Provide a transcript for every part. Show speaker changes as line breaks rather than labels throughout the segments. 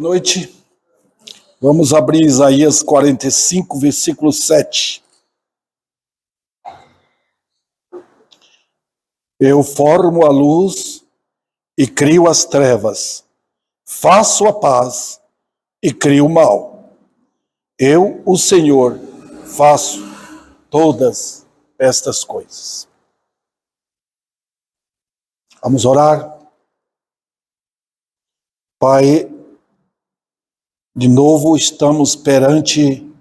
Noite. Vamos abrir Isaías 45, versículo 7. Eu formo a luz e crio as trevas, faço a paz e crio o mal. Eu, o Senhor, faço todas estas coisas. Vamos orar. Pai, de novo estamos perante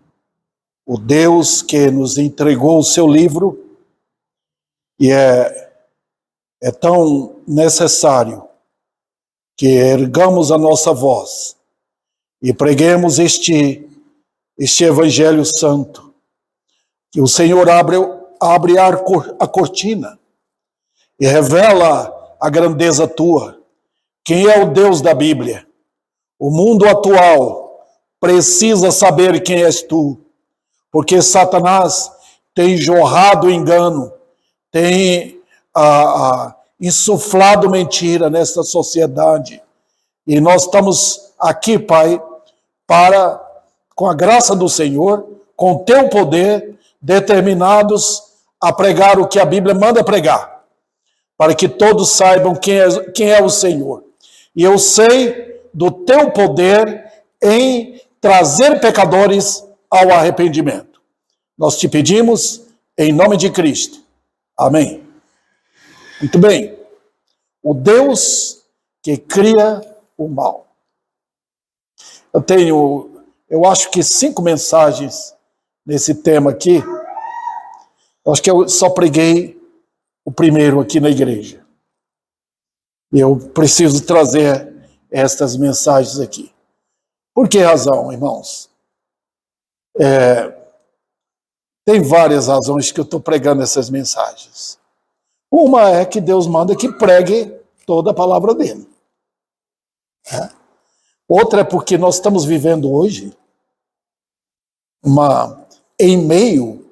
o Deus que nos entregou o seu livro e é tão necessário que ergamos a nossa voz e preguemos este Evangelho Santo, que o Senhor abre a cortina e revela a grandeza tua. Quem é o Deus da Bíblia? O mundo atual precisa saber quem és tu, porque Satanás tem jorrado engano, tem insuflado mentira nesta sociedade. E nós estamos aqui, Pai, para, com a graça do Senhor, com teu poder, determinados a pregar o que a Bíblia manda pregar, para que todos saibam quem é o Senhor. E eu sei do teu poder em trazer pecadores ao arrependimento. Nós te pedimos em nome de Cristo. Amém. Muito bem. O Deus que cria o mal. Eu acho que 5 mensagens nesse tema aqui. Eu acho que eu só preguei o primeiro aqui na igreja. E eu preciso trazer estas mensagens aqui. Por que razão, irmãos? Tem várias razões que eu estou pregando essas mensagens. Uma é que Deus manda que pregue toda a palavra dele. Outra é porque nós estamos vivendo hoje em meio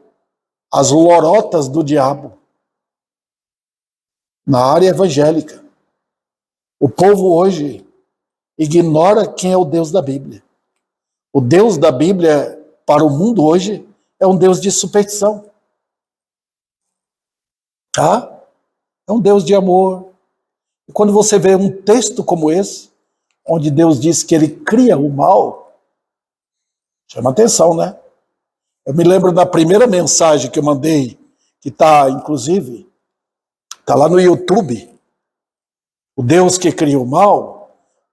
às lorotas do diabo na área evangélica. O povo hoje ignora quem é o Deus da Bíblia. O Deus da Bíblia, para o mundo hoje, é um Deus de superstição. É um Deus de amor. E quando você vê um texto como esse, onde Deus diz que ele cria o mal, chama atenção, né? Eu me lembro da primeira mensagem que eu mandei, que está, inclusive, está lá no YouTube, o Deus que cria o mal.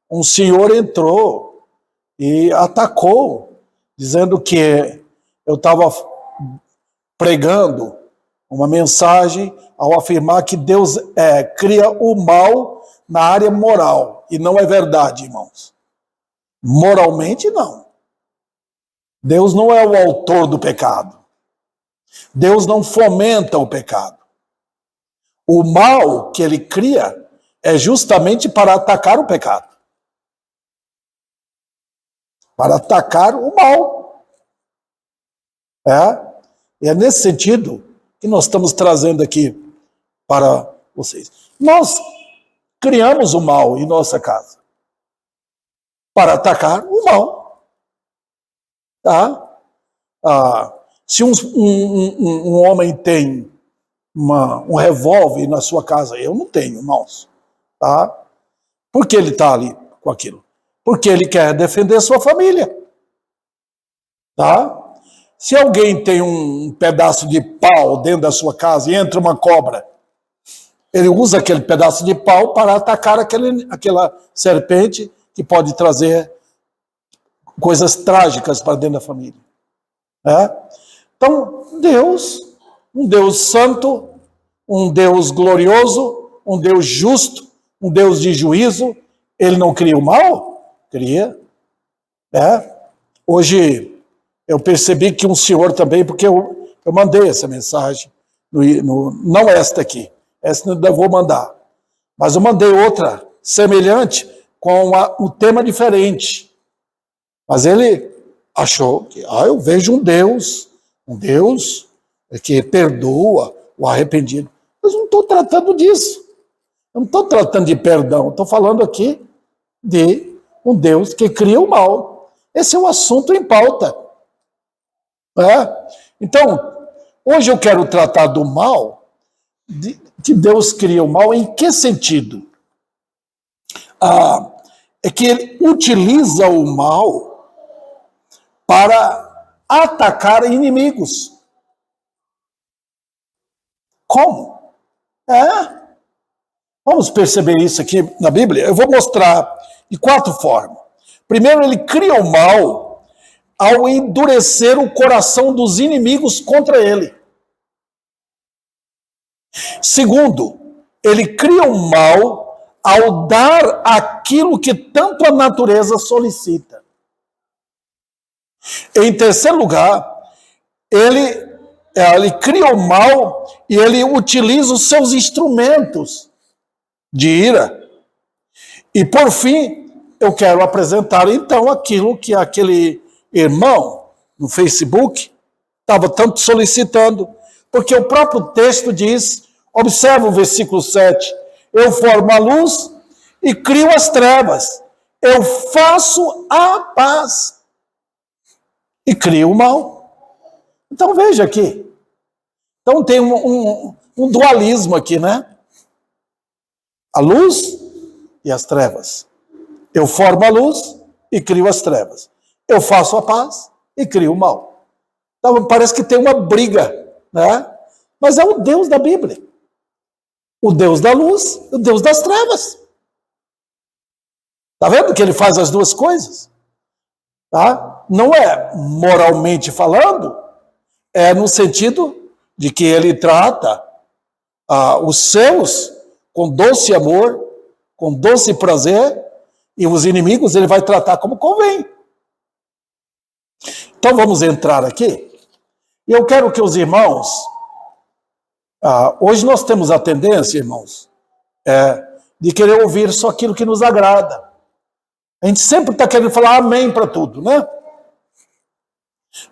Um senhor entrou e atacou, dizendo que eu estava pregando uma mensagem ao afirmar que Deus cria o mal na área moral. E não é verdade, irmãos. Moralmente, não. Deus não é o autor do pecado. Deus não fomenta o pecado. O mal que ele cria é justamente para atacar o pecado. Para atacar o mal. E é nesse sentido que nós estamos trazendo aqui para vocês. Nós criamos o mal em nossa casa para atacar o mal. Se um homem tem um revólver na sua casa, eu não tenho, irmãos. Por que ele está ali com aquilo? Porque ele quer defender sua família. Se alguém tem um pedaço de pau dentro da sua casa e entra uma cobra, ele usa aquele pedaço de pau para atacar aquela serpente que pode trazer coisas trágicas para dentro da família. Então, Deus, um Deus santo, um Deus glorioso, um Deus justo, um Deus de juízo, ele não cria o mal? Cria. Hoje eu percebi que um senhor também, porque eu mandei essa mensagem, não esta aqui, essa ainda vou mandar, mas eu mandei outra semelhante com um tema diferente. Mas ele achou que eu vejo um Deus que perdoa o arrependido. Mas eu não estou tratando disso. Eu não estou tratando de perdão, estou falando aqui de um Deus que cria o mal. Esse é o assunto em pauta. Então, hoje eu quero tratar do mal, que Deus cria o mal, em que sentido? É que ele utiliza o mal para atacar inimigos. Como? Vamos perceber isso aqui na Bíblia? Eu vou mostrar de 4 formas. Primeiro, ele cria o mal ao endurecer o coração dos inimigos contra ele. Segundo, ele cria o mal ao dar aquilo que tanto a natureza solicita. Em terceiro lugar, ele cria o mal e ele utiliza os seus instrumentos de ira. E por fim, eu quero apresentar então aquilo que aquele irmão no Facebook estava tanto solicitando, porque o próprio texto diz, observa o versículo 7, eu formo a luz e crio as trevas, eu faço a paz e crio o mal. Então veja aqui, então tem um dualismo aqui, né? A luz e as trevas. Eu formo a luz e crio as trevas. Eu faço a paz e crio o mal. Então parece que tem uma briga, né? Mas é o Deus da Bíblia. O Deus da luz e o Deus das trevas. Está vendo que ele faz as duas coisas? Tá? Não é moralmente falando, é no sentido de que ele trata os seus com doce amor, com doce prazer, e os inimigos ele vai tratar como convém. Então vamos entrar aqui. E eu quero que os irmãos, hoje nós temos a tendência, irmãos, de querer ouvir só aquilo que nos agrada. A gente sempre está querendo falar amém para tudo, né?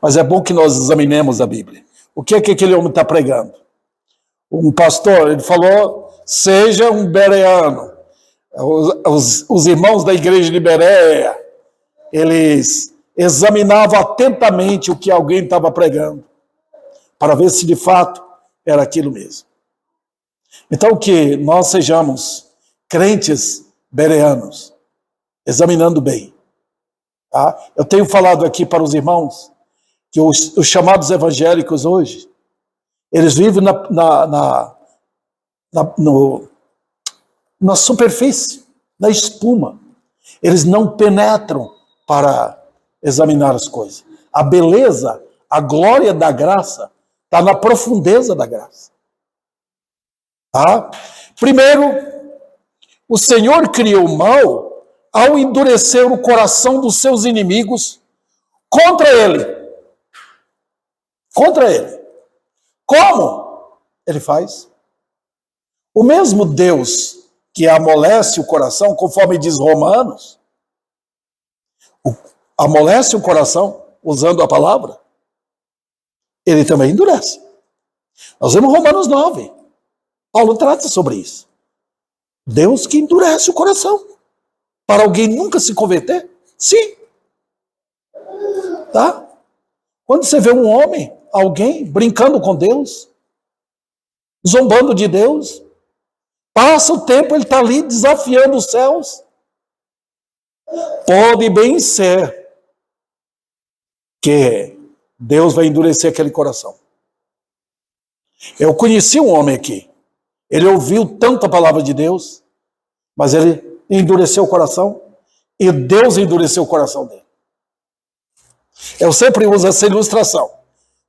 Mas é bom que nós examinemos a Bíblia. O que é que aquele homem está pregando? Um pastor, ele falou, seja um bereano. Os irmãos da igreja de Bereia, eles examinavam atentamente o que alguém estava pregando, para ver se de fato era aquilo mesmo. Então que nós sejamos crentes bereanos, examinando bem. Tá? Eu tenho falado aqui para os irmãos que os chamados evangélicos hoje, eles vivem na superfície, na espuma. Eles não penetram para examinar as coisas. A beleza, a glória da graça está na profundeza da graça. Tá? Primeiro, o Senhor criou o mal ao endurecer o coração dos seus inimigos contra ele. Contra ele. Como ele faz? O mesmo Deus que amolece o coração, conforme diz Romanos, amolece o coração, usando a palavra, ele também endurece. Nós vemos Romanos 9. Paulo trata sobre isso. Deus que endurece o coração. Para alguém nunca se converter? Sim. Tá? Quando você vê um homem, alguém brincando com Deus, zombando de Deus, passa o tempo, ele está ali desafiando os céus. Pode bem ser que Deus vai endurecer aquele coração. Eu conheci um homem aqui. Ele ouviu tanto a palavra de Deus, mas ele endureceu o coração e Deus endureceu o coração dele. Eu sempre uso essa ilustração.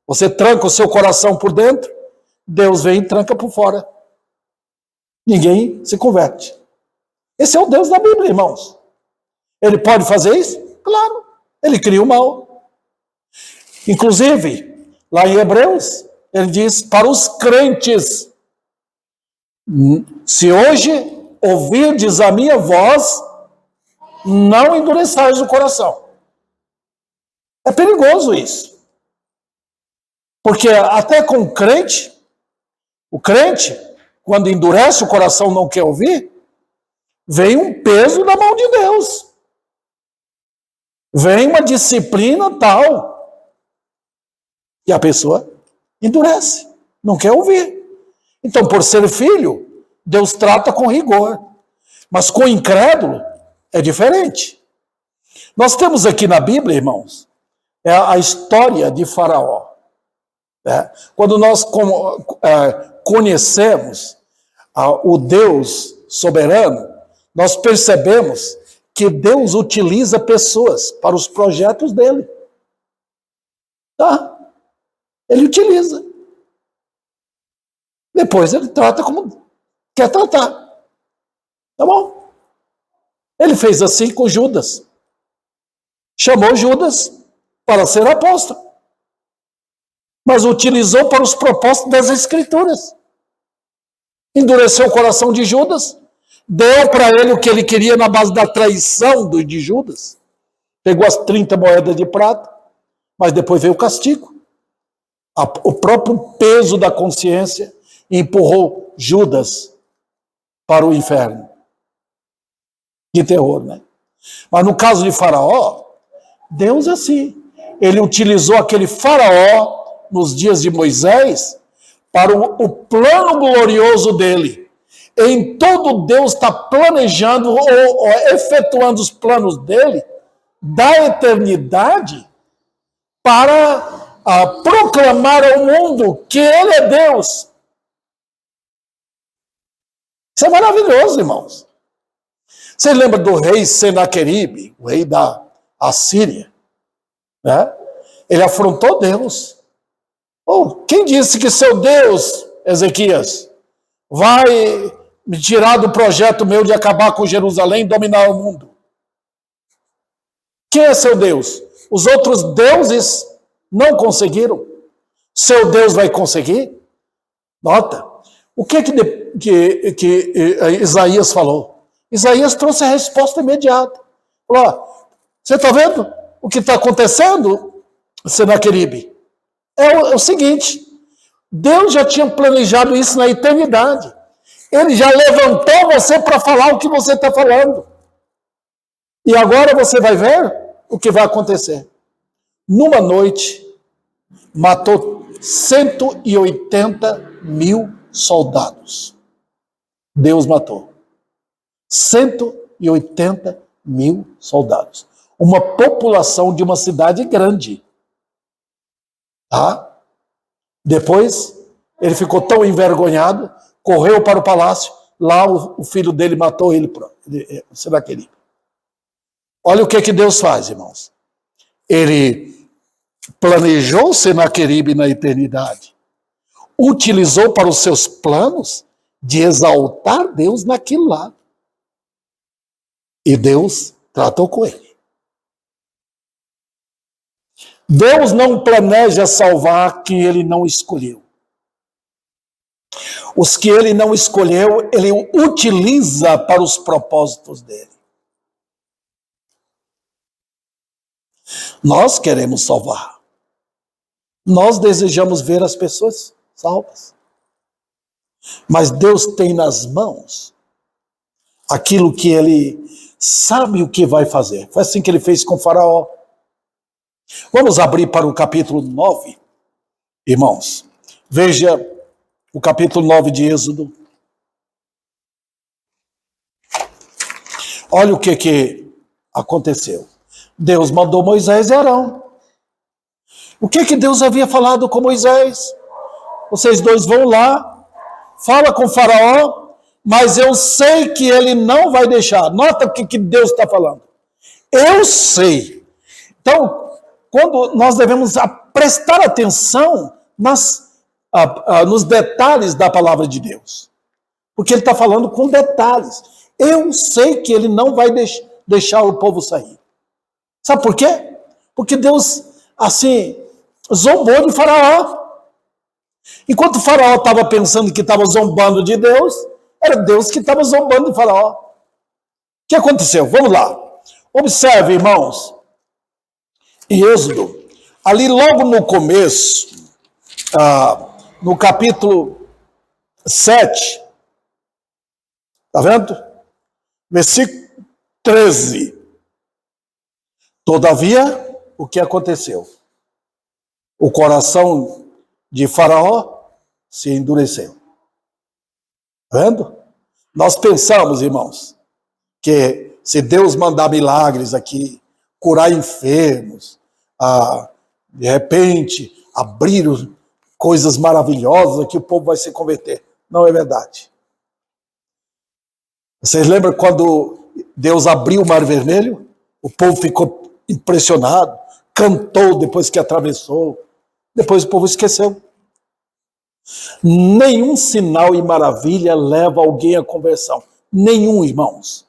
Você tranca o seu coração por dentro, Deus vem e tranca por fora. Ninguém se converte. Esse é o Deus da Bíblia, irmãos. Ele pode fazer isso? Claro. Ele cria o mal. Inclusive, lá em Hebreus, ele diz para os crentes, se hoje ouvirdes a minha voz, não endureçais o coração. É perigoso isso. Porque até com o crente, quando endurece o coração, não quer ouvir, vem um peso da mão de Deus. Vem uma disciplina tal, e a pessoa endurece, não quer ouvir. Então, por ser filho, Deus trata com rigor. Mas com o incrédulo é diferente. Nós temos aqui na Bíblia, irmãos, a história de Faraó. Né? Quando nós conhecemos o Deus soberano, nós percebemos que Deus utiliza pessoas para os projetos dele. Tá? Ele utiliza. Depois ele trata como quer tratar. Tá bom? Ele fez assim com Judas. Chamou Judas para ser apóstolo. Mas utilizou para os propósitos das Escrituras. Endureceu o coração de Judas. Deu para ele o que ele queria na base da traição de Judas. Pegou as 30 moedas de prata. Mas depois veio o castigo. O próprio peso da consciência empurrou Judas para o inferno. Que terror, né? Mas no caso de Faraó, Deus é assim. Ele utilizou aquele Faraó nos dias de Moisés para o plano glorioso dele. Em tudo Deus está planejando ou efetuando os planos dele da eternidade para proclamar ao mundo que ele é Deus. Isso é maravilhoso, irmãos. Você lembra do rei Senaqueribe, o rei da Assíria? Né? Ele afrontou Deus. Quem disse que seu Deus, Ezequias, vai me tirar do projeto meu de acabar com Jerusalém e dominar o mundo? Quem é seu Deus? Os outros deuses não conseguiram. Seu Deus vai conseguir? Nota. O que Isaías falou? Isaías trouxe a resposta imediata. Falou, você está vendo o que está acontecendo, Senaqueribe? É o seguinte, Deus já tinha planejado isso na eternidade. Ele já levantou você para falar o que você está falando. E agora você vai ver o que vai acontecer. Numa noite, matou 180 mil soldados. Deus matou 180 mil soldados. Uma população de uma cidade grande. Tá? Depois, ele ficou tão envergonhado, correu para o palácio, lá o filho dele matou ele, Senaqueribe. Olha o que Deus faz, irmãos. Ele planejou Senaqueribe na eternidade, utilizou para os seus planos de exaltar Deus naquilo lá. E Deus tratou com ele. Deus não planeja salvar quem ele não escolheu. Os que ele não escolheu, ele utiliza para os propósitos dele. Nós queremos salvar. Nós desejamos ver as pessoas salvas. Mas Deus tem nas mãos aquilo que ele sabe o que vai fazer. Foi assim que ele fez com Faraó. Vamos abrir para o capítulo 9, irmãos. Veja o capítulo 9 de Êxodo. Olha o que aconteceu. Deus mandou Moisés e Arão. O que Deus havia falado com Moisés? Vocês dois vão lá, fala com Faraó, mas eu sei que ele não vai deixar. Nota o que Deus está falando. Eu sei. Então, quando nós devemos prestar atenção nos detalhes da palavra de Deus. Porque ele está falando com detalhes. Eu sei que ele não vai deixar o povo sair. Sabe por quê? Porque Deus, assim, zombou de Faraó. Enquanto Faraó estava pensando que estava zombando de Deus, era Deus que estava zombando de Faraó. O que aconteceu? Vamos lá. Observe, irmãos, em Êxodo, ali logo no começo, no capítulo 7, está vendo? Versículo 13. Todavia, o que aconteceu? O coração de Faraó se endureceu. Vendo? Nós pensamos, irmãos, que se Deus mandar milagres aqui, curar enfermos, de repente abrir coisas maravilhosas aqui, o povo vai se converter. Não é verdade. Vocês lembram quando Deus abriu o Mar Vermelho? O povo ficou impressionado, cantou depois que atravessou, depois o povo esqueceu. Nenhum sinal e maravilha leva alguém à conversão. Nenhum, irmãos.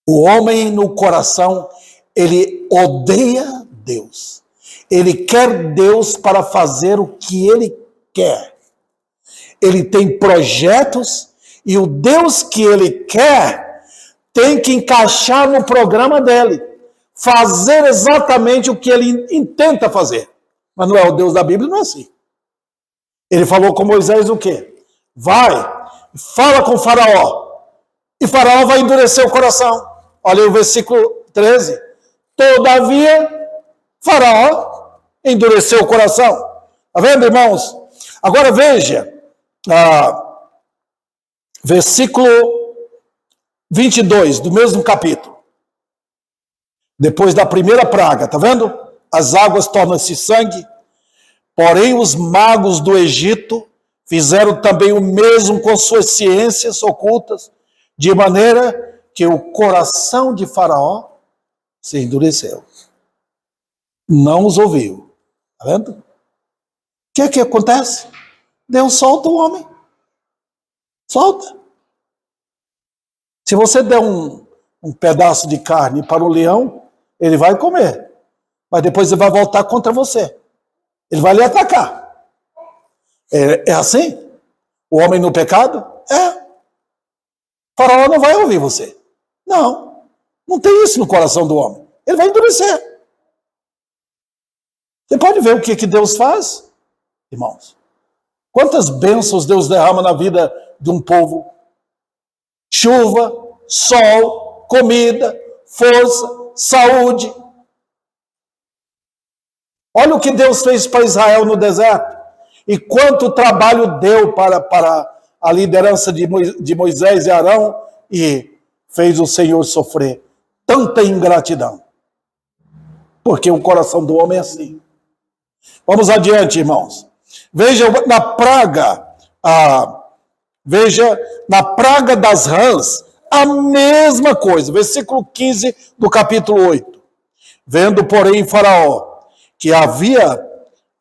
O homem no coração, ele odeia Deus. Ele quer Deus para fazer o que ele quer. Ele tem projetos e o Deus que ele quer tem que encaixar no programa dele. Fazer exatamente o que ele intenta fazer. Mas não é o Deus da Bíblia, não é assim. Ele falou com Moisés o quê? Vai, fala com Faraó. E Faraó vai endurecer o coração. Olha aí o versículo 13. Todavia, Faraó endureceu o coração. Está vendo, irmãos? Agora veja, versículo 22 do mesmo capítulo. Depois da primeira praga, está vendo? As águas tornam-se sangue. Porém, os magos do Egito fizeram também o mesmo com suas ciências ocultas, de maneira que o coração de Faraó se endureceu. Não os ouviu. Está vendo? O que acontece? Deus solta o homem. Solta. Se você der um pedaço de carne para o leão, ele vai comer. Mas depois ele vai voltar contra você. Ele vai lhe atacar. É assim? O homem no pecado? É. Faraó não vai ouvir você. Não. Não tem isso no coração do homem. Ele vai endurecer. Você pode ver o que Deus faz, irmãos? Quantas bênçãos Deus derrama na vida de um povo? Chuva, sol, comida, força, saúde. Olha o que Deus fez para Israel no deserto. E quanto trabalho deu para a liderança de Moisés e Arão, e fez o Senhor sofrer tanta ingratidão. Porque o coração do homem é assim. Vamos adiante, irmãos. Veja na praga, das rãs, a mesma coisa. Versículo 15 do capítulo 8. Vendo, porém, Faraó que havia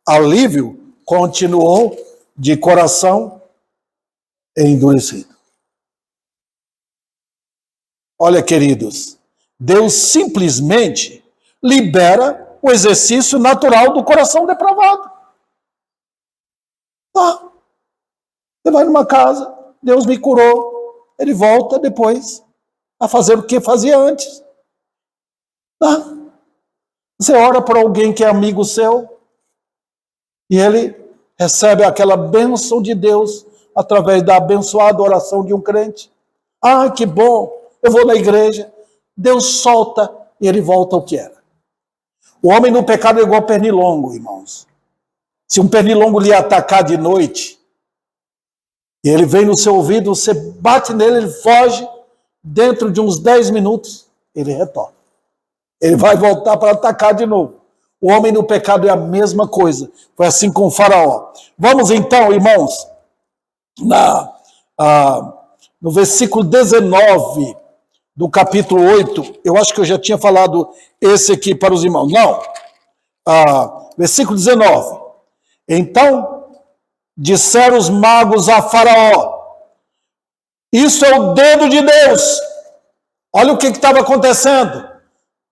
alívio, continuou de coração endurecido. Olha, queridos, Deus simplesmente libera o exercício natural do coração depravado. Você vai numa casa, Deus me curou, ele volta depois a fazer o que fazia antes. Você ora por alguém que é amigo seu e ele recebe aquela bênção de Deus através da abençoada oração de um crente. Que bom, eu vou na igreja, Deus solta e ele volta ao que era. O homem no pecado é igual pernilongo, irmãos. Se um pernilongo lhe atacar de noite e ele vem no seu ouvido, você bate nele, ele foge, dentro de uns 10 minutos, ele retorna. Ele vai voltar para atacar de novo. O homem no pecado é a mesma coisa. Foi assim com o Faraó. Vamos então, irmãos, no versículo 19 do capítulo 8. Eu acho que eu já tinha falado esse aqui para os irmãos. Não. Versículo 19. Então, disseram os magos a Faraó: isso é o dedo de Deus. Olha o que estava acontecendo.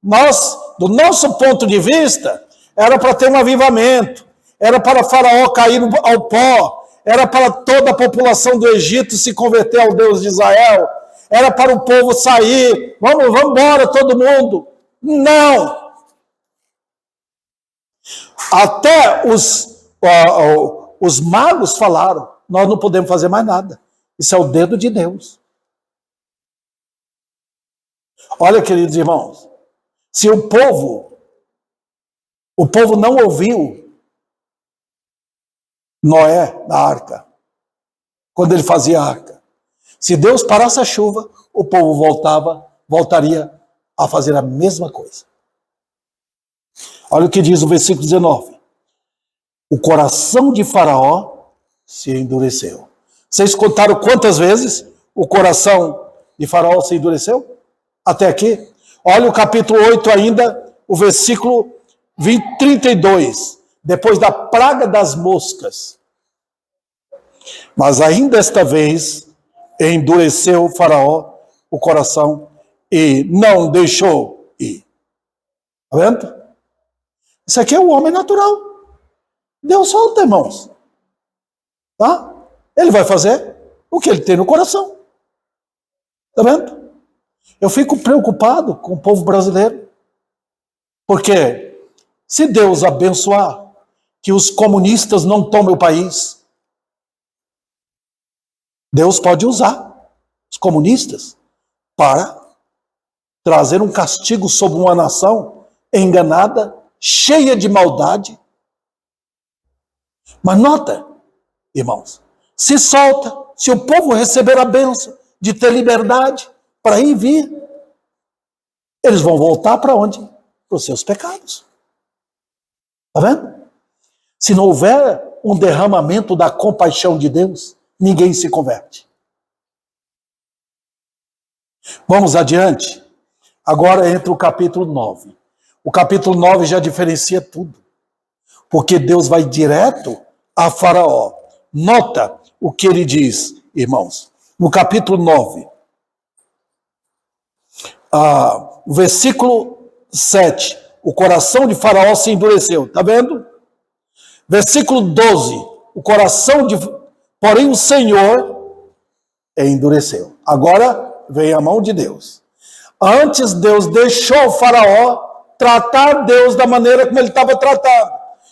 Nós, do nosso ponto de vista, era para ter um avivamento, era para Faraó cair ao pó, era para toda a população do Egito se converter ao Deus de Israel, era para o povo sair, vamos embora todo mundo. Não! Até os magos falaram: nós não podemos fazer mais nada, isso é o dedo de Deus. Olha, queridos irmãos, Se o povo não ouviu Noé na arca, quando ele fazia a arca. Se Deus parasse a chuva, o povo voltaria a fazer a mesma coisa. Olha o que diz o versículo 19. O coração de Faraó se endureceu. Vocês contaram quantas vezes o coração de Faraó se endureceu? Até aqui. Olha o capítulo 8 ainda, o versículo 32. Depois da praga das moscas. Mas ainda esta vez endureceu o Faraó o coração e não deixou ir. Está vendo? Isso aqui é o homem natural. Deus solta, irmãos. Tá? Ele vai fazer o que ele tem no coração. Está vendo? Eu fico preocupado com o povo brasileiro. Porque se Deus abençoar que os comunistas não tomem o país, Deus pode usar os comunistas para trazer um castigo sobre uma nação enganada, cheia de maldade. Mas nota, irmãos, se solta, se o povo receber a bênção de ter liberdade para ir e vir, eles vão voltar para onde? Para os seus pecados. Está vendo? Se não houver um derramamento da compaixão de Deus, ninguém se converte. Vamos adiante. Agora entra o capítulo 9. O capítulo 9 já diferencia tudo. Porque Deus vai direto a Faraó. Nota o que ele diz, irmãos. No capítulo 9, versículo 7. O coração de Faraó se endureceu. Está vendo? Versículo 12. Porém o Senhor endureceu. Agora vem a mão de Deus. Antes Deus deixou o Faraó tratar Deus da maneira como ele estava tratando.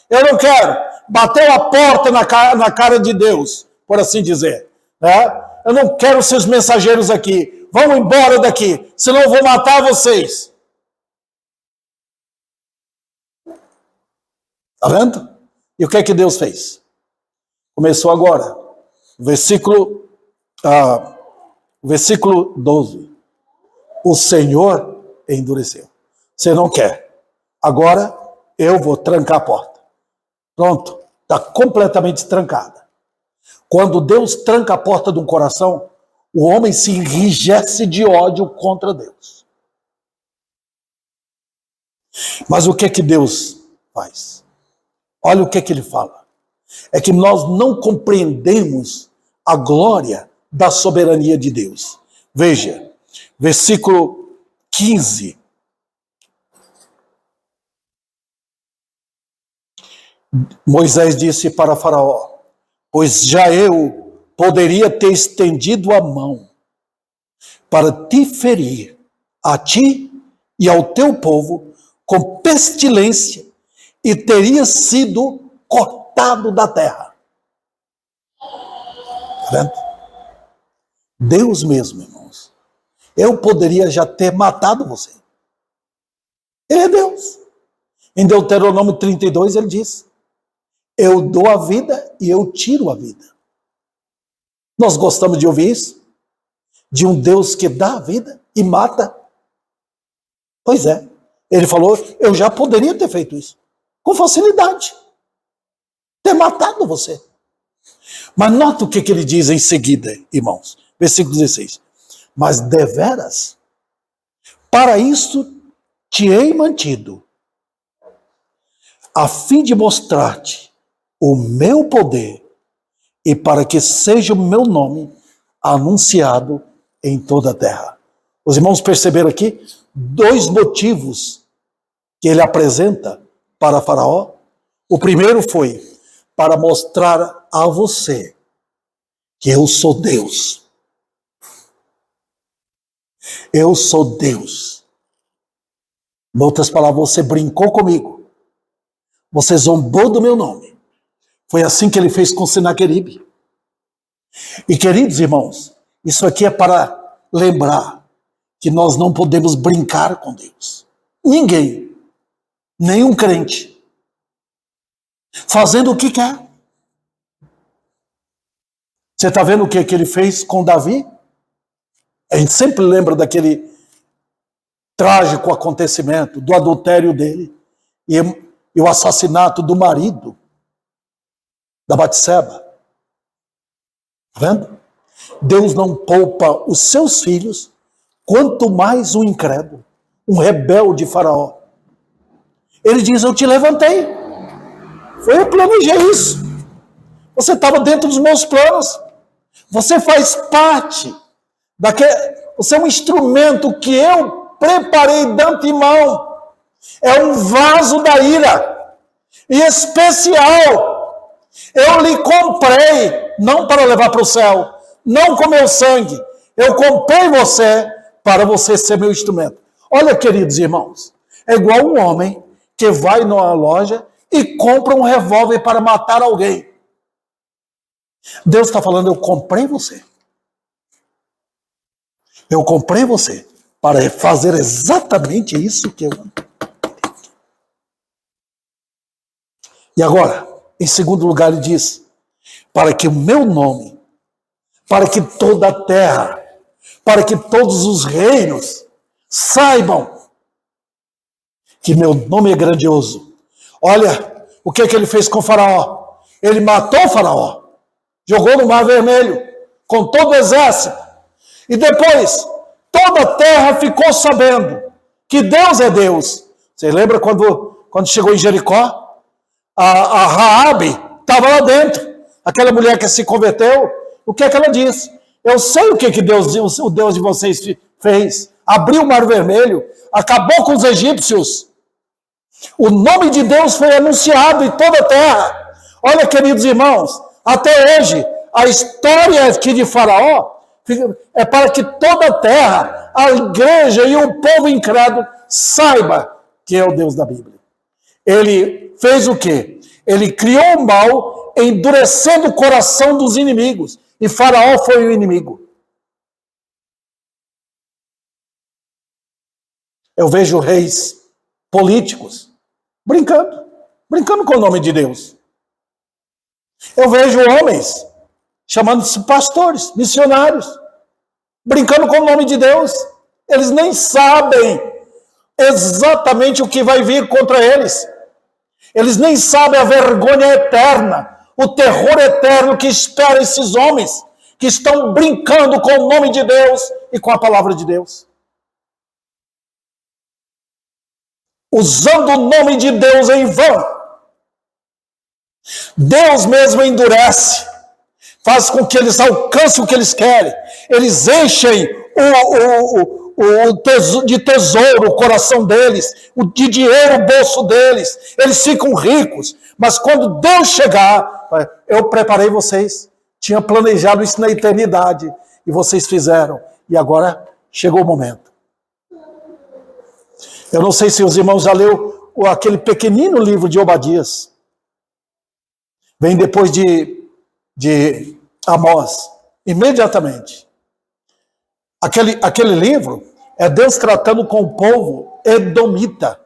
Eu não quero. Bateu a porta na cara de Deus, por assim dizer. Né? Eu não quero seus mensageiros aqui. Vão embora daqui, senão eu vou matar vocês. Está vendo? E o que é que Deus fez? Começou agora. Versículo 12. O Senhor endureceu. Você não quer. Agora eu vou trancar a porta. Pronto. Está completamente trancada. Quando Deus tranca a porta de um coração, o homem se enrijece de ódio contra Deus. Mas o que é que Deus faz? Olha o que é que ele fala. É que nós não compreendemos a glória da soberania de Deus. Veja, versículo 15. Moisés disse para Faraó: pois já eu poderia ter estendido a mão para te ferir, a ti e ao teu povo, com pestilência, e teria sido cortado da terra. Está vendo? Deus mesmo, irmãos. Eu poderia já ter matado você. Ele é Deus. Em Deuteronômio 32 ele diz: eu dou a vida e eu tiro a vida. Nós gostamos de ouvir isso? De um Deus que dá a vida e mata? Pois é. Ele falou: eu já poderia ter feito isso. Com facilidade. Ter matado você. Mas nota o que ele diz em seguida, irmãos. Versículo 16. Mas deveras, para isso te hei mantido, a fim de mostrar-te o meu poder e para que seja o meu nome anunciado em toda a terra. Os irmãos perceberam aqui dois motivos que ele apresenta para Faraó. O primeiro foi para mostrar a você que eu sou Deus. Eu sou Deus. Em outras palavras, você brincou comigo. Você zombou do meu nome. Foi assim que ele fez com Senaqueribe. E queridos irmãos, isso aqui é para lembrar que nós não podemos brincar com Deus. Ninguém, nenhum crente, fazendo o que quer. Você está vendo o que ele fez com Davi? A gente sempre lembra daquele trágico acontecimento, do adultério dele e o assassinato do marido da Batseba. Está vendo? Deus não poupa os seus filhos, quanto mais o incrédulo, um rebelde faraó. Ele diz, eu te levantei. Eu planejei isso. Você estava dentro dos meus planos. Você faz parte você é um instrumento que eu preparei de antemão. É um vaso da ira. E especial. Eu lhe comprei, não para levar para o céu, não com meu sangue. Eu comprei você para você ser meu instrumento. Olha, queridos irmãos, é igual um homem que vai numa loja e compra um revólver para matar alguém. Deus está falando, eu comprei você. Eu comprei você para fazer exatamente isso que eu amo. E agora, em segundo lugar, ele diz, para que o meu nome, para que toda a terra, para que todos os reinos saibam que meu nome é grandioso. Olha o que ele fez com o faraó. Ele matou o faraó, jogou no Mar Vermelho, com todo o exército. E depois, toda a terra ficou sabendo que Deus é Deus. Você lembra quando chegou em Jericó? A Raabe estava lá dentro. Aquela mulher que se converteu, o que é que ela disse? Eu sei o que o Deus de vocês fez. Abriu o Mar Vermelho, acabou com os egípcios. O nome de Deus foi anunciado em toda a terra. Olha, queridos irmãos, até hoje, a história aqui de Faraó é para que toda a terra, a igreja e o povo incrédulo saiba que é o Deus da Bíblia. Ele fez o quê? Ele criou o mal, endurecendo o coração dos inimigos. E Faraó foi o inimigo. Eu vejo reis políticos brincando com o nome de Deus. Eu vejo homens chamando-se pastores, missionários, brincando com o nome de Deus. Eles nem sabem exatamente o que vai vir contra eles. Eles nem sabem a vergonha eterna, o terror eterno que espera esses homens que estão brincando com o nome de Deus e com a palavra de Deus. Usando o nome de Deus em vão. Deus mesmo endurece, faz com que eles alcancem o que eles querem. Eles enchem de tesouro o coração deles, de dinheiro o bolso deles. Eles ficam ricos. Mas quando Deus chegar, eu preparei vocês. Tinha planejado isso na eternidade. E vocês fizeram. E agora chegou o momento. Eu não sei se os irmãos já leu aquele pequenino livro de Obadias. Vem depois de Amós, imediatamente. Aquele livro é Deus tratando com o povo edomita.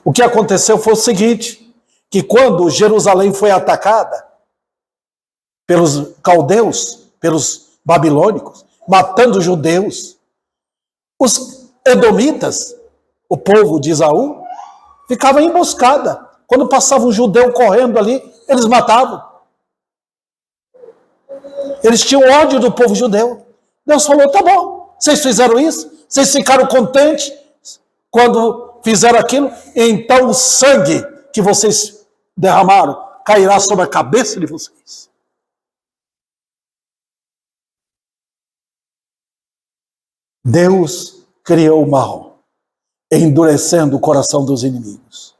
O que aconteceu foi o seguinte, que quando Jerusalém foi atacada pelos caldeus, pelos babilônicos, matando judeus, os edomitas, o povo de Esaú, ficava em emboscada. Quando passava um judeu correndo ali, eles matavam. Eles tinham ódio do povo judeu. Deus falou, tá bom, vocês fizeram isso? Vocês ficaram contentes quando fizeram aquilo? Então o sangue que vocês derramaram cairá sobre a cabeça de vocês. Deus criou o mal, endurecendo o coração dos inimigos.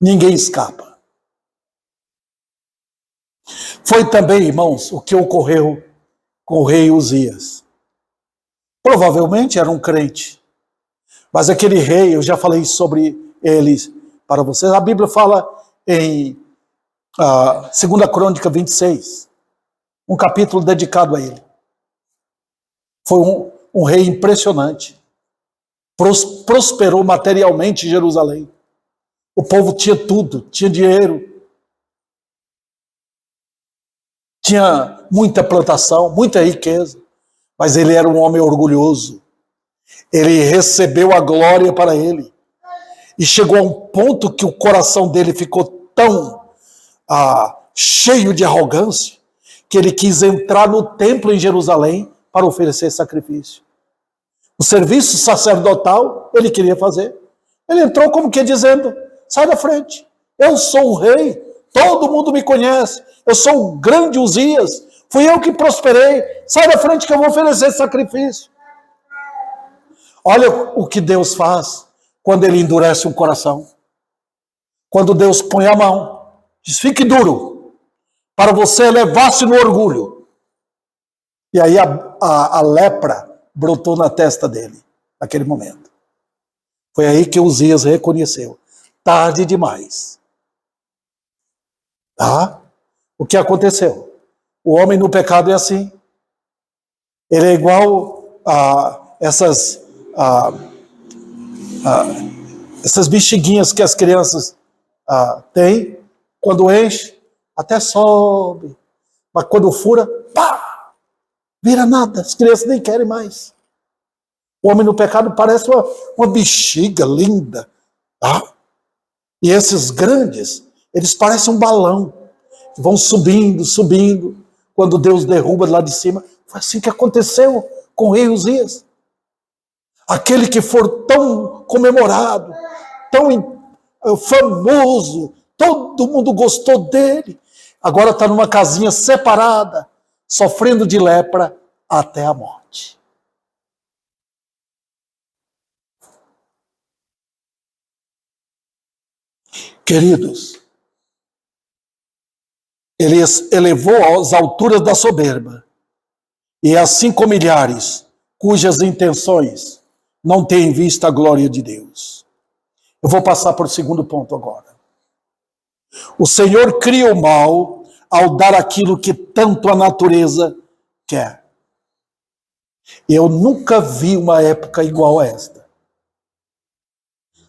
Ninguém escapa. Foi também, irmãos, o que ocorreu com o rei Uzias. Provavelmente era um crente. Mas aquele rei, eu já falei sobre ele para vocês. A Bíblia fala em 2 Crônica 26, um capítulo dedicado a ele. Foi um rei impressionante. prosperou materialmente em Jerusalém. O povo tinha tudo, tinha dinheiro, tinha muita plantação, muita riqueza, mas ele era um homem orgulhoso. Ele recebeu a glória para ele. E chegou a um ponto que o coração dele ficou tão cheio de arrogância, que ele quis entrar no templo em Jerusalém para oferecer sacrifício. O serviço sacerdotal ele queria fazer. Ele entrou como que dizendo, sai da frente, eu sou o rei, todo mundo me conhece, eu sou o grande Uzias, fui eu que prosperei, sai da frente que eu vou oferecer sacrifício. Olha o que Deus faz quando ele endurece um coração. Quando Deus põe a mão, diz, fique duro, para você elevar-se no orgulho. E aí a lepra brotou na testa dele, naquele momento. Foi aí que Uzias reconheceu. Tarde demais. O que aconteceu? O homem no pecado é assim. Ele é igual a essas bexiguinhas que as crianças têm. Quando enche, até sobe. Mas quando fura, pá! Vira nada. As crianças nem querem mais. O homem no pecado parece uma bexiga linda. E esses grandes, eles parecem um balão. Vão subindo, subindo. Quando Deus derruba lá de cima. Foi assim que aconteceu com o rei Uzias. Aquele que for tão comemorado, tão famoso, todo mundo gostou dele, agora está numa casinha separada, sofrendo de lepra até a morte. Queridos, ele elevou às alturas da soberba, e assim como milhares cujas intenções não têm em vista a glória de Deus. Eu vou passar para o segundo ponto agora. O Senhor cria o mal ao dar aquilo que tanto a natureza quer. Eu nunca vi uma época igual a esta.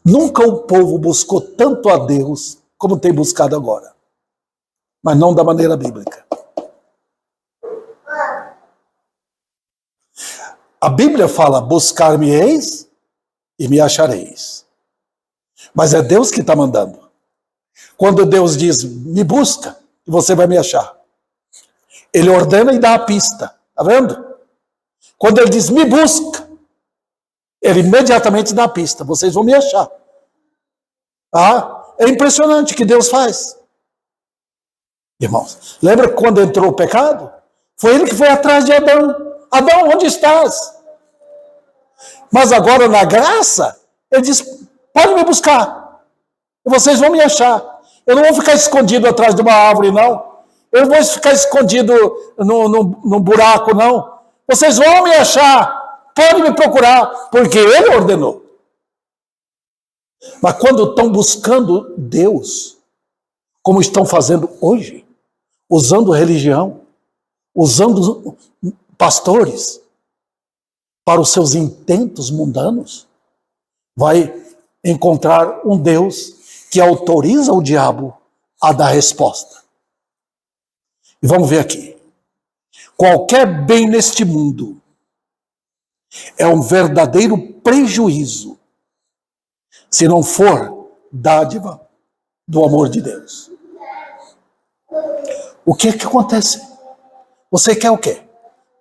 Nunca o povo buscou tanto a Deus como tem buscado agora. Mas não da maneira bíblica. A Bíblia fala, buscar-me-eis e me achareis. Mas é Deus que está mandando. Quando Deus diz, me busca, e você vai me achar. Ele ordena e dá a pista. Está vendo? Quando ele diz, me busca, ele imediatamente dá a pista. Vocês vão me achar. É impressionante o que Deus faz. Irmãos, lembra quando entrou o pecado? Foi ele que foi atrás de Adão. Adão, onde estás? Mas agora na graça, ele diz, pode me buscar. E vocês vão me achar. Eu não vou ficar escondido atrás de uma árvore, não. Eu não vou ficar escondido num buraco, não. Vocês vão me achar. Pode me procurar, porque ele ordenou. Mas quando estão buscando Deus, como estão fazendo hoje, usando religião, usando pastores para os seus intentos mundanos, vai encontrar um Deus que autoriza o diabo a dar resposta. E vamos ver aqui. Qualquer bem neste mundo é um verdadeiro prejuízo se não for dádiva do amor de Deus. O que acontece? Você quer o quê?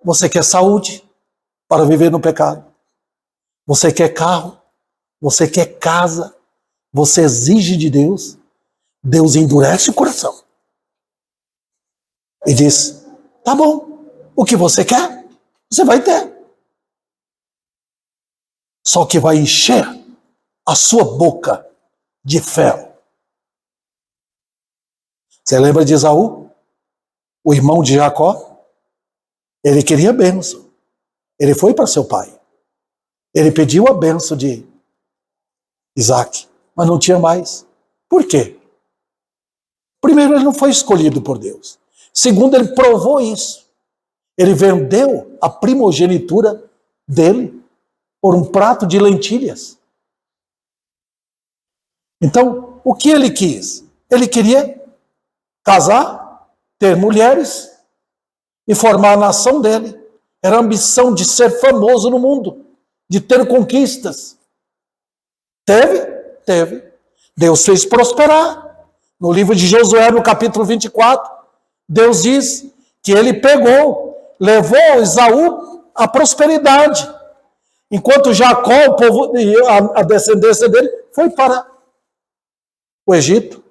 Você quer saúde para viver no pecado? Você quer carro? Você quer casa? Você exige de Deus? Deus endurece o coração. E diz, tá bom, o que você quer, você vai ter. Só que vai encher a sua boca de fel. Você lembra de Esaú? O irmão de Jacó? Ele queria bênção. Ele foi para seu pai. Ele pediu a bênção de Isaac, mas não tinha mais. Por quê? Primeiro, ele não foi escolhido por Deus. Segundo, ele provou isso. Ele vendeu a primogenitura dele por um prato de lentilhas. Então, o que ele quis? Ele queria casar, ter mulheres e formar a nação dele. Era a ambição de ser famoso no mundo, de ter conquistas. Teve? Teve. Deus fez prosperar. No livro de Josué, no capítulo 24, Deus diz que ele levou Esaú à prosperidade. Enquanto Jacó, o povo, a descendência dele, foi para o Egito.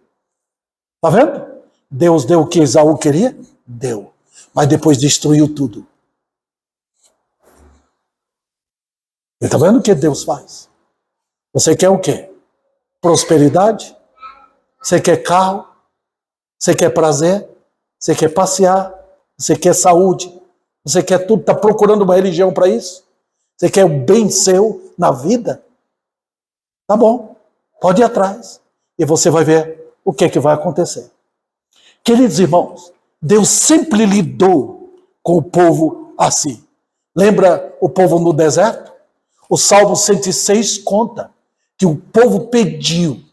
Está vendo? Deus deu o que Esaú queria? Deu. Mas depois destruiu tudo. Está vendo o que Deus faz? Você quer o quê? Prosperidade? Você quer carro? Você quer prazer? Você quer passear? Você quer saúde? Você quer tudo? Está procurando uma religião para isso? Você quer o bem seu na vida? Tá bom, pode ir atrás. E você vai ver o que vai acontecer. Queridos irmãos, Deus sempre lidou com o povo assim. Lembra o povo no deserto? O Salmo 106 conta que o povo pediu.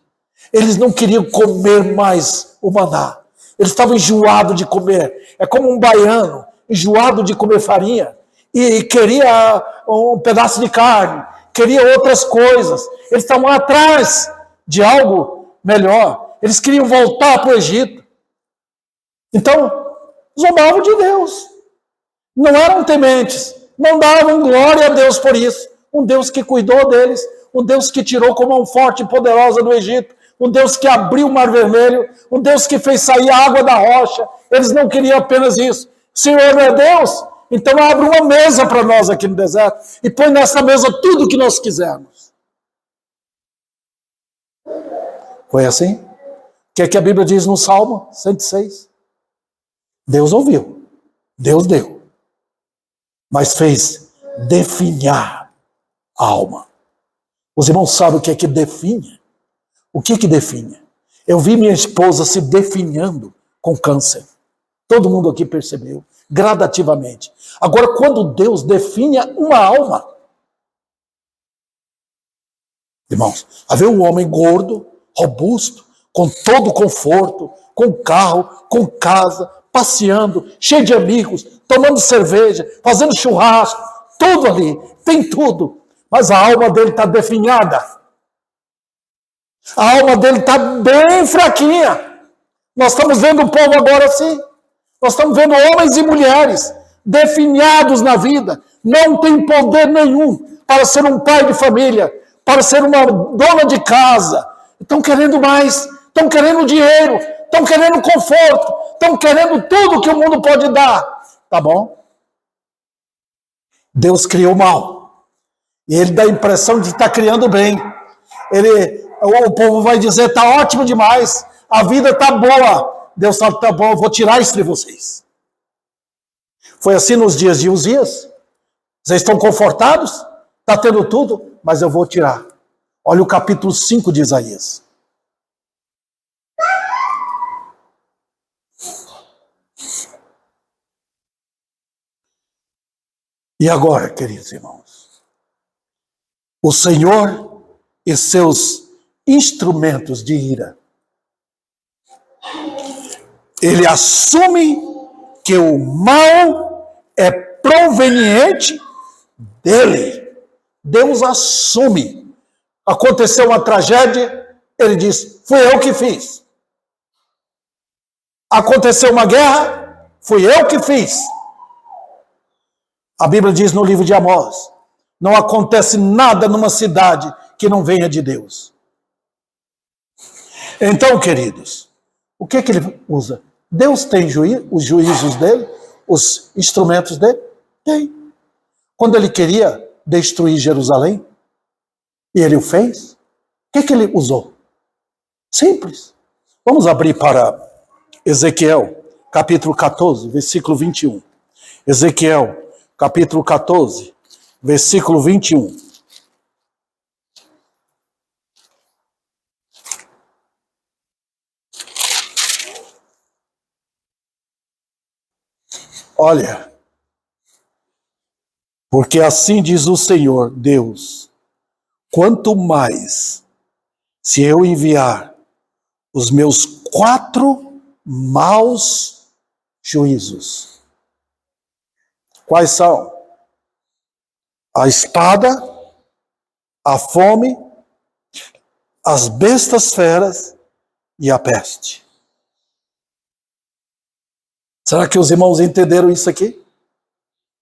Eles não queriam comer mais o maná. Eles estavam enjoados de comer. É como um baiano enjoado de comer farinha e queria um pedaço de carne, queria outras coisas. Eles estavam atrás de algo melhor. Eles queriam voltar para o Egito. Então, zombavam de Deus. Não eram tementes. Não davam glória a Deus por isso. Um Deus que cuidou deles. Um Deus que tirou com mão forte e poderosa do Egito. Um Deus que abriu o Mar Vermelho. Um Deus que fez sair a água da rocha. Eles não queriam apenas isso. O Senhor não é Deus? Então abre uma mesa para nós aqui no deserto. E põe nessa mesa tudo o que nós quisermos. Foi assim? O que é que a Bíblia diz no Salmo 106? Deus ouviu. Deus deu. Mas fez definhar a alma. Os irmãos sabem o que é que definha? O que definha? Eu vi minha esposa se definhando com câncer. Todo mundo aqui percebeu, gradativamente. Agora, quando Deus definha uma alma, irmãos, havia um homem gordo, robusto, com todo conforto, com carro, com casa, passeando, cheio de amigos, tomando cerveja, fazendo churrasco, tudo ali, tem tudo. Mas a alma dele está definhada. A alma dele está bem fraquinha. Nós estamos vendo o povo agora assim. Nós estamos vendo homens e mulheres definhados na vida. Não tem poder nenhum para ser um pai de família, para ser uma dona de casa. Estão querendo mais, estão querendo dinheiro, estão querendo conforto, estão querendo tudo que o mundo pode dar. Tá bom? Deus criou o mal. E ele dá a impressão de estar criando bem. O povo vai dizer, está ótimo demais, a vida está boa. Deus fala, tá bom, eu vou tirar isso de vocês. Foi assim nos dias de Uzias. Vocês estão confortados? Está tendo tudo? Mas eu vou tirar. Olha o capítulo 5 de Isaías. E agora, queridos irmãos, o Senhor e seus instrumentos de ira, ele assume que o mal é proveniente dele. Deus assume. Aconteceu uma tragédia, ele diz, fui eu que fiz. Aconteceu uma guerra, fui eu que fiz. A Bíblia diz no livro de Amós, não acontece nada numa cidade que não venha de Deus. Então, queridos, o que ele usa? Deus tem os juízos dele, os instrumentos dele? Tem. Quando ele queria destruir Jerusalém, e ele o fez, o que ele usou? Simples. Vamos abrir para Ezequiel, capítulo 14, versículo 21. Ezequiel, capítulo 14, versículo 21. Olha, Porque assim diz o Senhor, Deus, quanto mais se eu enviar os meus 4 maus juízos. Quais são? A espada, a fome, as bestas feras e a peste. Será que os irmãos entenderam isso aqui?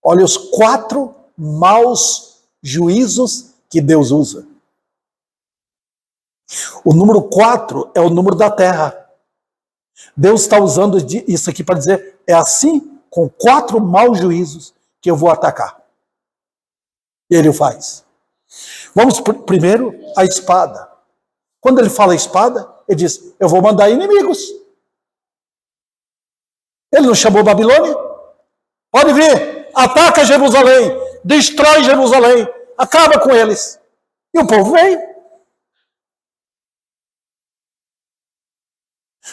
Olha os 4 maus juízos que Deus usa. O número 4 é o número da terra. Deus está usando isso aqui para dizer, é assim, com 4 maus juízos, que eu vou atacar. E ele o faz. Vamos primeiro a espada. Quando ele fala espada, ele diz, eu vou mandar inimigos. Ele não chamou Babilônia? Pode vir, ataca Jerusalém, destrói Jerusalém, acaba com eles. E o povo veio.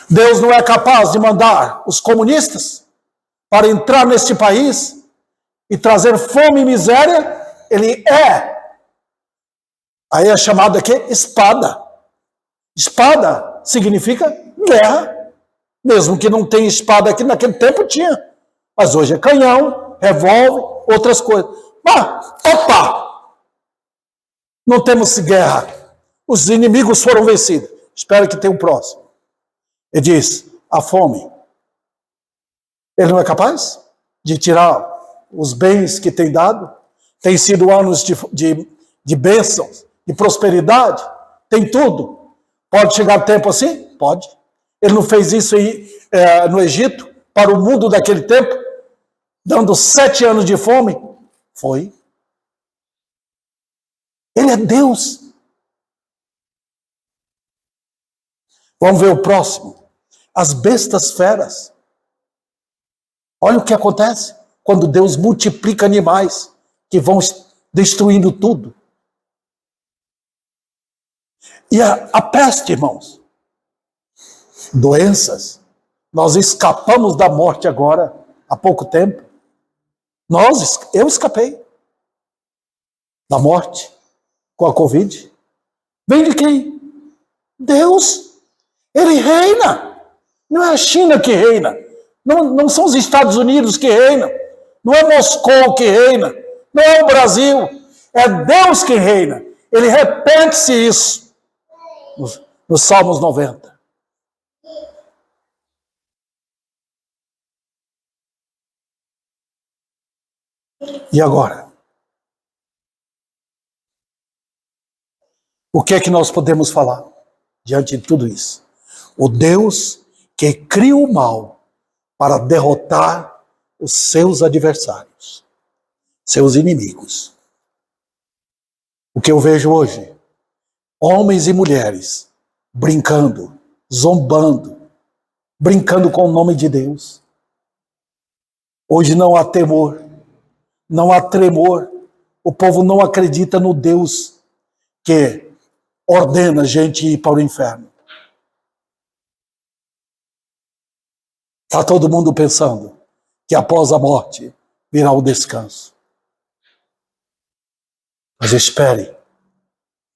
Deus não é capaz de mandar os comunistas para entrar neste país e trazer fome e miséria? Ele é. Aí é chamado aqui espada. Espada significa guerra. Mesmo que não tenha espada aqui, naquele tempo tinha. Mas hoje é canhão, revólver, outras coisas. Mas, opa! Não temos guerra. Os inimigos foram vencidos. Espero que tenha um próximo. Ele diz, a fome. Ele não é capaz de tirar os bens que tem dado? Tem sido anos de bênçãos, de prosperidade? Tem tudo. Pode chegar tempo assim? Pode. Ele não fez isso aí, no Egito, para o mundo daquele tempo, dando 7 anos de fome? Foi. Ele é Deus. Vamos ver o próximo. As bestas feras. Olha o que acontece quando Deus multiplica animais que vão destruindo tudo. E a peste, irmãos. Doenças. Nós escapamos da morte agora, há pouco tempo. Eu escapei da morte com a Covid. Vem de quem? Deus. Ele reina. Não é a China que reina. Não são os Estados Unidos que reinam. Não é Moscou que reina. Não é o Brasil. É Deus que reina. Ele repete-se isso nos Salmos 90. E agora? O que é que nós podemos falar diante de tudo isso? O Deus que cria o mal para derrotar os seus adversários, seus inimigos. O que eu vejo hoje? Homens e mulheres brincando, zombando, brincando com o nome de Deus. Hoje não há temor, não há tremor. O povo não acredita no Deus que ordena a gente ir para o inferno. Está todo mundo pensando que após a morte virá o descanso. Mas espere,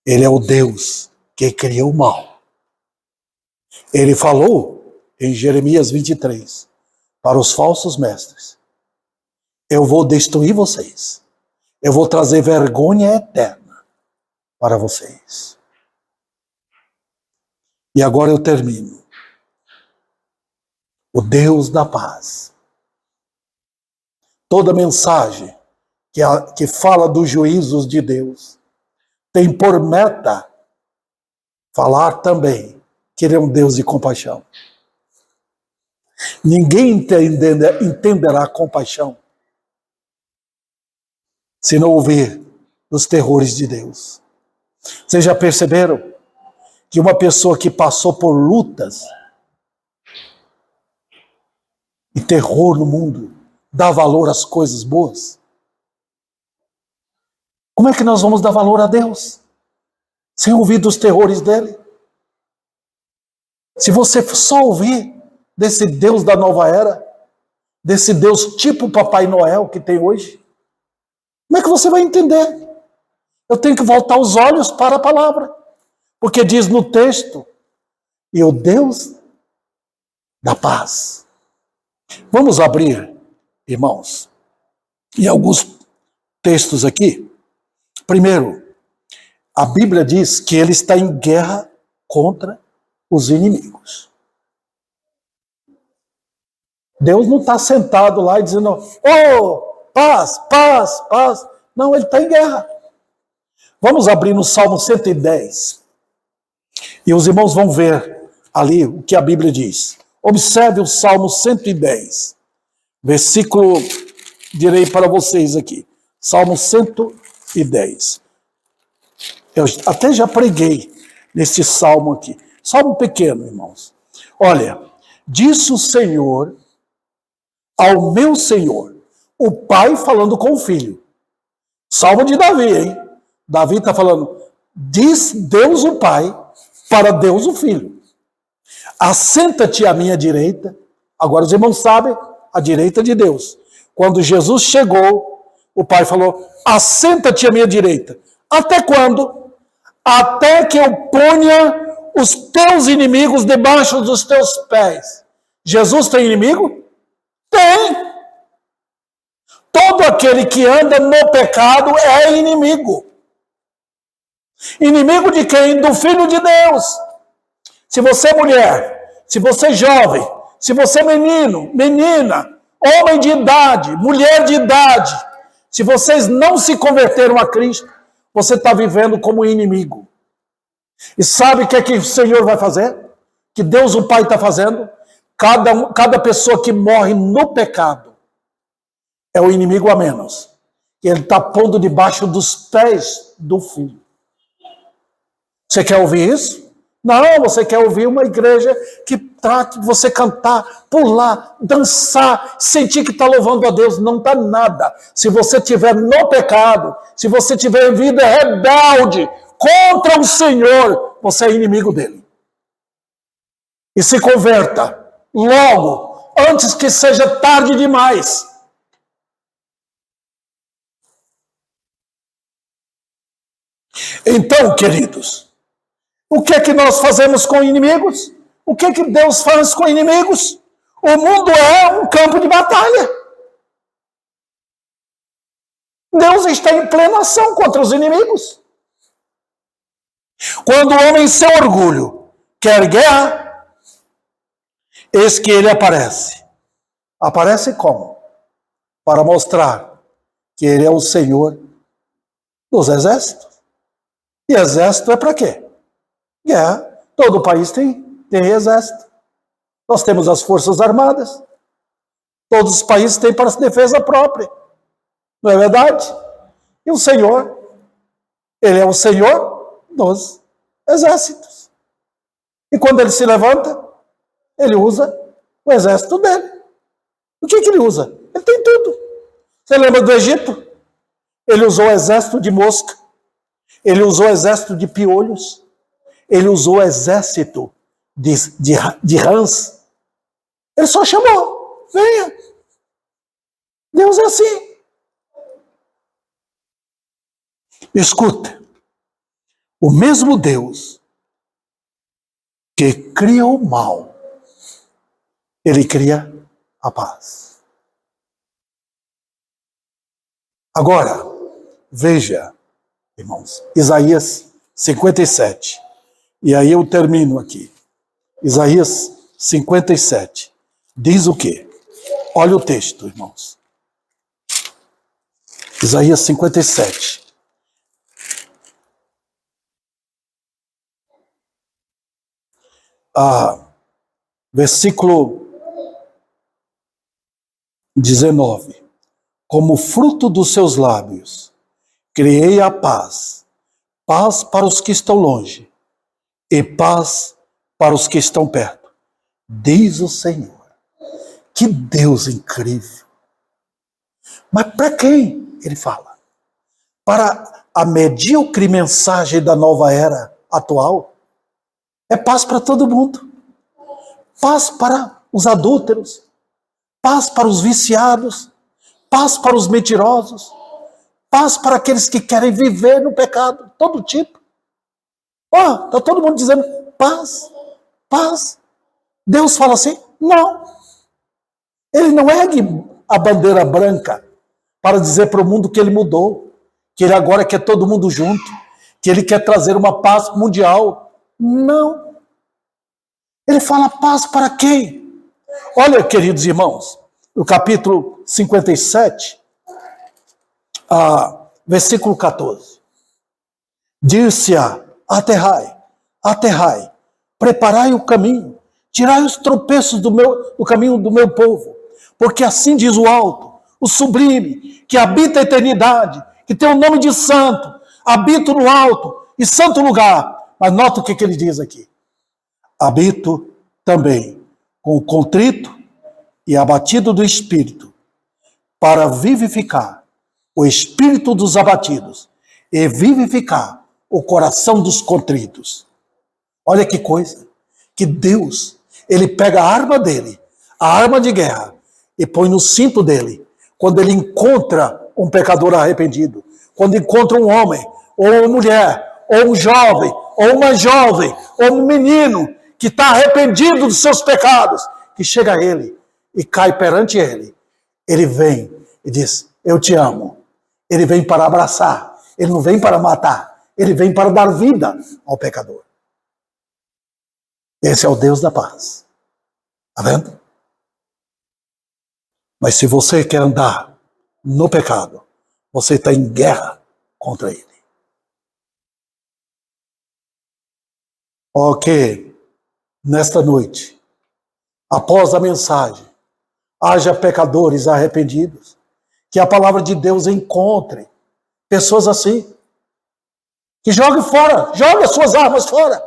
ele é o Deus que criou o mal. Ele falou em Jeremias 23 para os falsos mestres, eu vou destruir vocês, eu vou trazer vergonha eterna para vocês. E agora eu termino. O Deus da paz. Toda mensagem que fala dos juízos de Deus tem por meta falar também que ele é um Deus de compaixão. Ninguém entenderá compaixão se não ouvir os terrores de Deus. Vocês já perceberam que uma pessoa que passou por lutas e terror no mundo dá valor às coisas boas? Como é que nós vamos dar valor a Deus sem ouvir dos terrores dele? Se você só ouvir desse Deus da nova era, desse Deus tipo Papai Noel que tem hoje, Como é que você vai entender? Eu tenho que voltar os olhos para a palavra. Porque diz no texto, e o Deus da paz. Vamos abrir, irmãos, em alguns textos aqui. Primeiro, a Bíblia diz que ele está em guerra contra os inimigos. Deus não está sentado lá e dizendo, oh, paz, paz, paz. Não, ele está em guerra. Vamos abrir no Salmo 110. E os irmãos vão ver ali o que a Bíblia diz. Observe o Salmo 110. Versículo, direi para vocês aqui. Salmo 110. Eu até já preguei nesse salmo aqui. Salmo pequeno, irmãos. Olha, disse o Senhor ao meu Senhor, o pai falando com o filho. Salmo de Davi, hein? Davi está falando, diz Deus o pai para Deus o filho. Assenta-te à minha direita. Agora os irmãos sabem, a direita de Deus. Quando Jesus chegou, o pai falou, assenta-te à minha direita. Até quando? Até que eu ponha os teus inimigos debaixo dos teus pés. Jesus tem inimigo? Tem. Todo aquele que anda no pecado é inimigo. Inimigo de quem? Do Filho de Deus. Se você é mulher, se você é jovem, se você é menino, menina, homem de idade, mulher de idade, se vocês não se converteram a Cristo, você está vivendo como inimigo. E sabe o que o Senhor vai fazer? Que Deus o Pai está fazendo? Cada pessoa que morre no pecado é o inimigo a menos. E ele está pondo debaixo dos pés do Filho. Você quer ouvir isso? Não, você quer ouvir uma igreja que trate de você cantar, pular, dançar, sentir que está louvando a Deus. Não está nada. Se você estiver no pecado, se você tiver vida rebelde contra o Senhor, você é inimigo dele. E se converta logo, antes que seja tarde demais. Então, queridos, o que é que nós fazemos com inimigos? O que é que Deus faz com inimigos? O mundo é um campo de batalha. Deus está em plena ação contra os inimigos. Quando o homem, em seu orgulho, quer guerra, eis que ele aparece. Aparece como? Para mostrar que ele é o Senhor dos exércitos. E exército é para quê? Guerra. Todo país tem exército. Nós temos as forças armadas. Todos os países têm para defesa própria. Não é verdade? E o Senhor, ele é o Senhor dos exércitos. E quando ele se levanta, ele usa o exército dele. O que ele usa? Ele tem tudo. Você lembra do Egito? Ele usou o exército de mosca. Ele usou o exército de piolhos. Ele usou o exército de rãs. Ele só chamou. Venha. Deus é assim. Escuta. O mesmo Deus que cria o mal, ele cria a paz. Agora, veja, irmãos, Isaías 57. E aí eu termino aqui. Isaías 57. Diz o quê? Olha o texto, irmãos. Isaías 57. Versículo 19. Como fruto dos seus lábios, criei a paz. Paz para os que estão longe e paz para os que estão perto. Diz o Senhor. Que Deus incrível. Mas para quem ele fala? Para a medíocre mensagem da nova era atual? É paz para todo mundo. Paz para os adúlteros. Paz para os viciados. Paz para os mentirosos. Paz para aqueles que querem viver no pecado, todo tipo. Está todo mundo dizendo paz, paz. Deus fala assim? Não. Ele não ergue a bandeira branca para dizer para o mundo que ele mudou, que ele agora quer todo mundo junto, que ele quer trazer uma paz mundial. Não. Ele fala paz para quem? Olha, queridos irmãos, no capítulo 57, versículo 14. Dir-se-á, aterrai, preparai o caminho, tirai os tropeços do caminho do meu povo, porque assim diz o alto, o sublime, que habita a eternidade, que tem o nome de santo, habito no alto e santo lugar. Mas nota o que ele diz aqui. Habito também com o contrito e abatido do espírito, para vivificar o espírito dos abatidos e vivificar o coração dos contritos. Olha que coisa, que Deus, ele pega a arma dele, a arma de guerra, e põe no cinto dele, quando ele encontra um pecador arrependido, quando encontra um homem, ou uma mulher, ou um jovem, ou uma jovem, ou um menino, que está arrependido dos seus pecados, que chega a ele, e cai perante ele, ele vem e diz, eu te amo. Ele vem para abraçar, ele não vem para matar, ele vem para dar vida ao pecador. Esse é o Deus da paz. Está vendo? Mas se você quer andar no pecado, você está em guerra contra ele. Ok, nesta noite, após a mensagem, haja pecadores arrependidos, que a palavra de Deus encontre pessoas assim, que joguem fora, joguem as suas armas fora,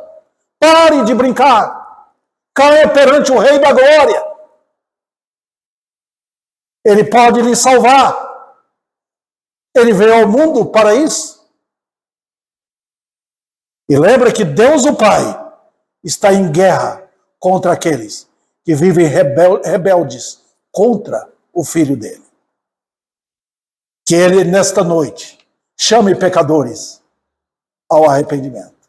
pare de brincar, caia perante o Rei da Glória. Ele pode lhe salvar. Ele veio ao mundo para isso. E lembra que Deus o Pai está em guerra contra aqueles que vivem rebeldes contra o Filho dele. Que ele, nesta noite, chame pecadores ao arrependimento.